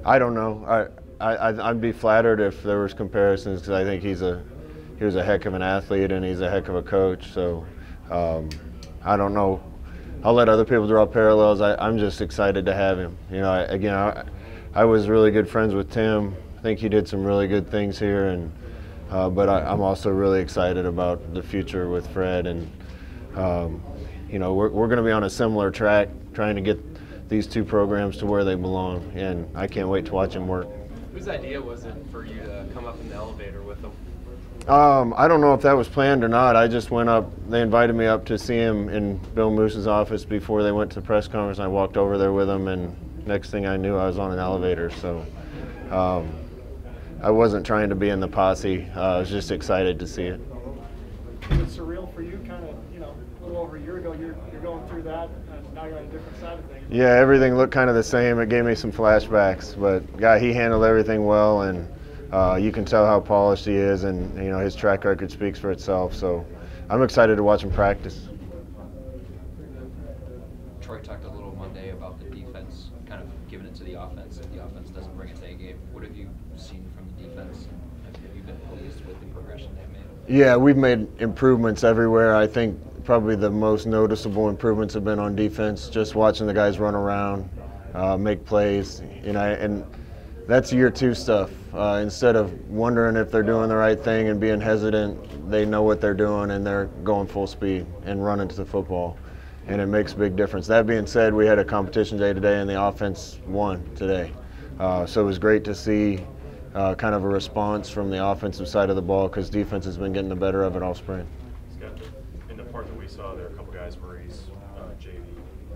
I don't know. I'd be flattered if there was comparisons because I think he was a heck of an athlete and he's a heck of a coach. So I don't know. I'll let other people draw parallels. I'm just excited to have him. You know, I was really good friends with Tim. I think he did some really good things here, and but I'm also really excited about the future with Fred. And you know, we're going to be on a similar track, trying to get these two programs to where they belong, and I can't wait to watch him work. Whose idea was it for you to come up in the elevator with them? I don't know if that was planned or not. I just went up. They invited me up to see him in Bill Moose's office before they went to the press conference. I walked over there with him, and next thing I knew, I was on an elevator. So I wasn't trying to be in the posse. I was just excited to see it. Is it surreal for you? Kind of, you know, a little over a year ago, you're going through that, and now you're on a different side of things. Yeah, everything looked kind of the same. It gave me some flashbacks, but he handled everything well, and you can tell how polished he is, and you know his track record speaks for itself. So I'm excited to watch him practice. Troy talked a little Monday about the defense kind of giving it to the offense. If the offense doesn't bring it to a game, what have you seen from the defense? Have you been pleased with the progression they've made? Yeah, we've made improvements everywhere. I think probably the most noticeable improvements have been on defense. Just watching the guys run around, make plays, you know, and that's year two stuff. Instead of wondering if they're doing the right thing and being hesitant, they know what they're doing and they're going full speed and running to the football, and it makes a big difference. That being said, we had a competition day today and the offense won today. So it was great to see kind of a response from the offensive side of the ball because defense has been getting the better of it all spring. Scott, in the part that we saw, there are a couple guys, Maurice, JV,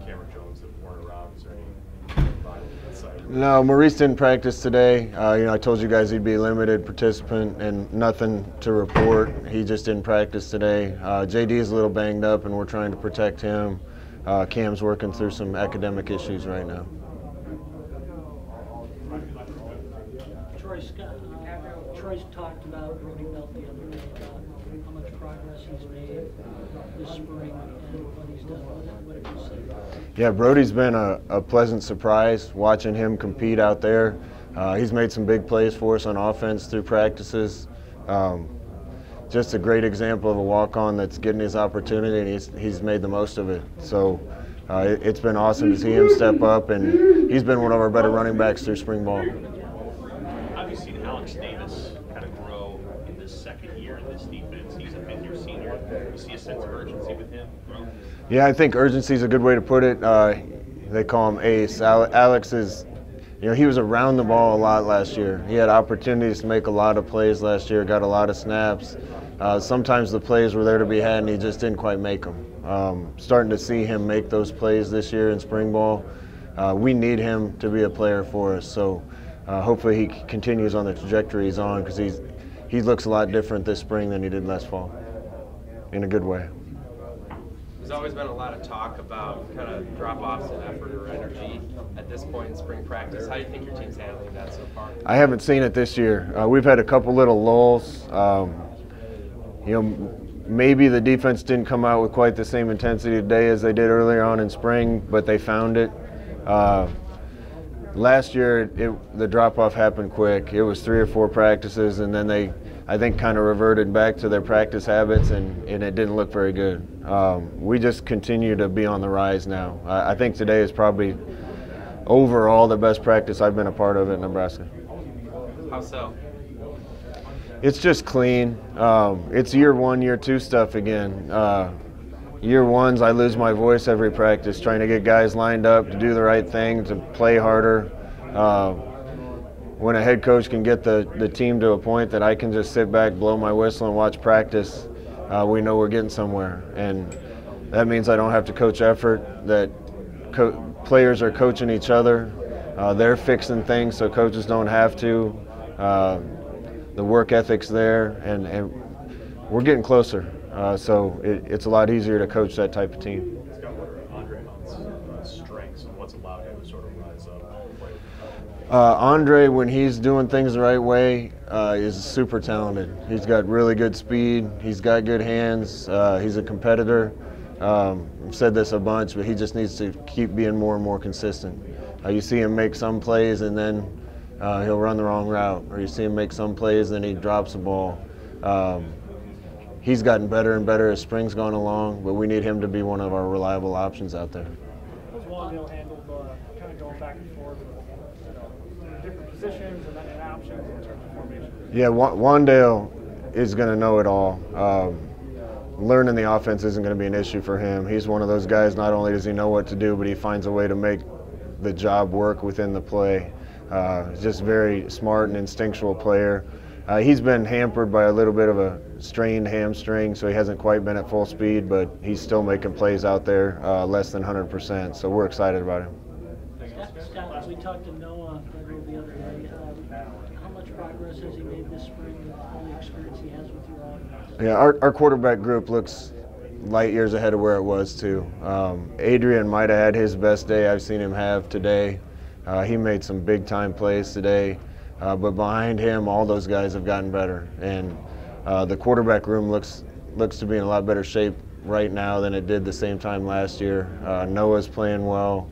Cameron Jones, that weren't around. Is there any vital insight? No, Maurice didn't practice today. You know, I told you guys he'd be a limited participant and nothing to report. He just didn't practice today. JD is a little banged up, and we're trying to protect him. Cam's working through some academic issues right now. Troy's talked about Brody Belt the other day about how much progress he's made this spring and what he's done with it. What did you say? Yeah, Brody's been a pleasant surprise watching him compete out there. He's made some big plays for us on offense through practices. Just a great example of a walk-on that's getting his opportunity, and he's made the most of it. So it's been awesome to see him step up, and he's been one of our better running backs through spring ball. Have you seen Alex Davis kind of grow in this second year in this defense? He's a mid-year senior. You see a sense of urgency with him grow? Yeah, I think urgency is a good way to put it. They call him Ace. Alex is, you know, he was around the ball a lot last year. He had opportunities to make a lot of plays last year, got a lot of snaps. Sometimes the plays were there to be had, and he just didn't quite make them. Starting to see him make those plays this year in spring ball. We need him to be a player for us. So hopefully he continues on the trajectory he's on, because he looks a lot different this spring than he did last fall, in a good way. There's always been a lot of talk about kind of drop-offs in effort or energy at this point in spring practice. How do you think your team's handling that so far? I haven't seen it this year. We've had a couple little lulls. You know, maybe the defense didn't come out with quite the same intensity today as they did earlier on in spring, but they found it. Last year, the drop-off happened quick. It was 3 or 4 practices, and then they, I think, kind of reverted back to their practice habits, and it didn't look very good. We just continue to be on the rise now. I think today is probably overall the best practice I've been a part of at Nebraska. How so? It's just clean. It's year 1, year 2 stuff again. Year 1's I lose my voice every practice trying to get guys lined up to do the right thing, to play harder. When a head coach can get the team to a point that I can just sit back, blow my whistle, and watch practice, we know we're getting somewhere. And that means I don't have to coach effort, that players are coaching each other. They're fixing things so coaches don't have to. The work ethic's there, and we're getting closer. So it's a lot easier to coach that type of team. Scott, what are Andre Hunt's strengths, and what's allowed him to sort of rise up and play? Andre, when he's doing things the right way, is super talented. He's got really good speed. He's got good hands. He's a competitor. I've said this a bunch, but he just needs to keep being more and more consistent. You see him make some plays, and then he'll run the wrong route, or you see him make some plays, then he drops the ball. He's gotten better and better as spring's gone along, but we need him to be one of our reliable options out there. How's Wandale handled kind of going back and forth with different positions and then in options in terms of formation? Yeah, Wandale is going to know it all. Learning the offense isn't going to be an issue for him. He's one of those guys, not only does he know what to do, but he finds a way to make the job work within the play. He's just very smart and instinctual player. He's been hampered by a little bit of a strained hamstring, so he hasn't quite been at full speed, but he's still making plays out there less than 100%, so we're excited about him. Scott, we talked to Noah the other day. How much progress has he made this spring with all the experience he has with your offense? Yeah, our quarterback group looks light years ahead of where it was too. Adrian might have had his best day I've seen him have today. He made some big time plays today, but behind him all those guys have gotten better, and the quarterback room looks to be in a lot better shape right now than it did the same time last year. Noah's playing well.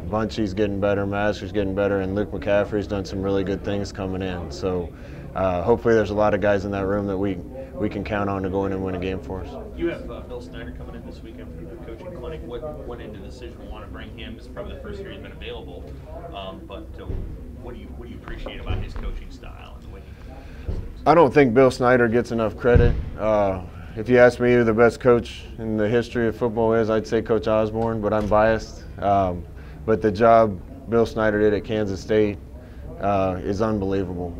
Bunchy's getting better, Master's getting better, and Luke McCaffrey's done some really good things coming in. So hopefully there's a lot of guys in that room that we can count on to go in and win a game for us. You have Bill Snyder coming in this weekend for the coaching clinic. What went into the decision to want to bring him? It's probably the first year he's been available, but what do you appreciate about his coaching style and the way he does things? I don't think Bill Snyder gets enough credit. If you ask me who the best coach in the history of football is, I'd say Coach Osborne, but I'm biased. But the job Bill Snyder did at Kansas State is unbelievable.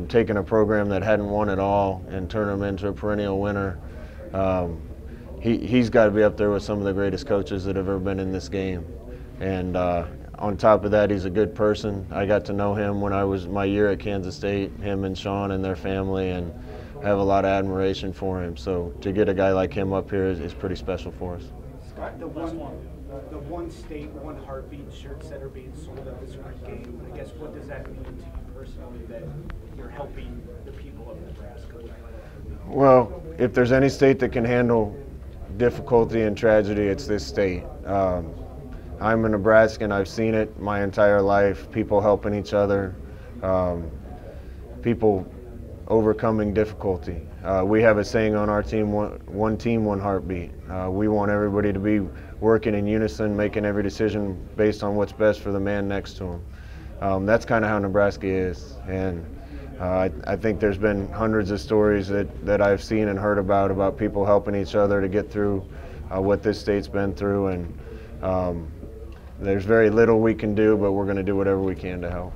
Taking a program that hadn't won at all and turn them into a perennial winner. He's got to be up there with some of the greatest coaches that have ever been in this game. And on top of that, he's a good person. I got to know him when I was my year at Kansas State, him and Sean and their family, and I have a lot of admiration for him. So to get a guy like him up here is pretty special for us. Scott, the one state, one heartbeat shirts that are being sold at the spring game, I guess what does that mean to you personally that you're helping the people of Nebraska? Well, if there's any state that can handle difficulty and tragedy, it's this state. I'm a Nebraskan. I've seen it my entire life, people helping each other, people overcoming difficulty. We have a saying on our team, one team, one heartbeat. We want everybody to be working in unison, making every decision based on what's best for the man next to them. That's kind of how Nebraska is. And I think there's been hundreds of stories that I've seen and heard about people helping each other to get through what this state's been through. And there's very little we can do, but we're going to do whatever we can to help.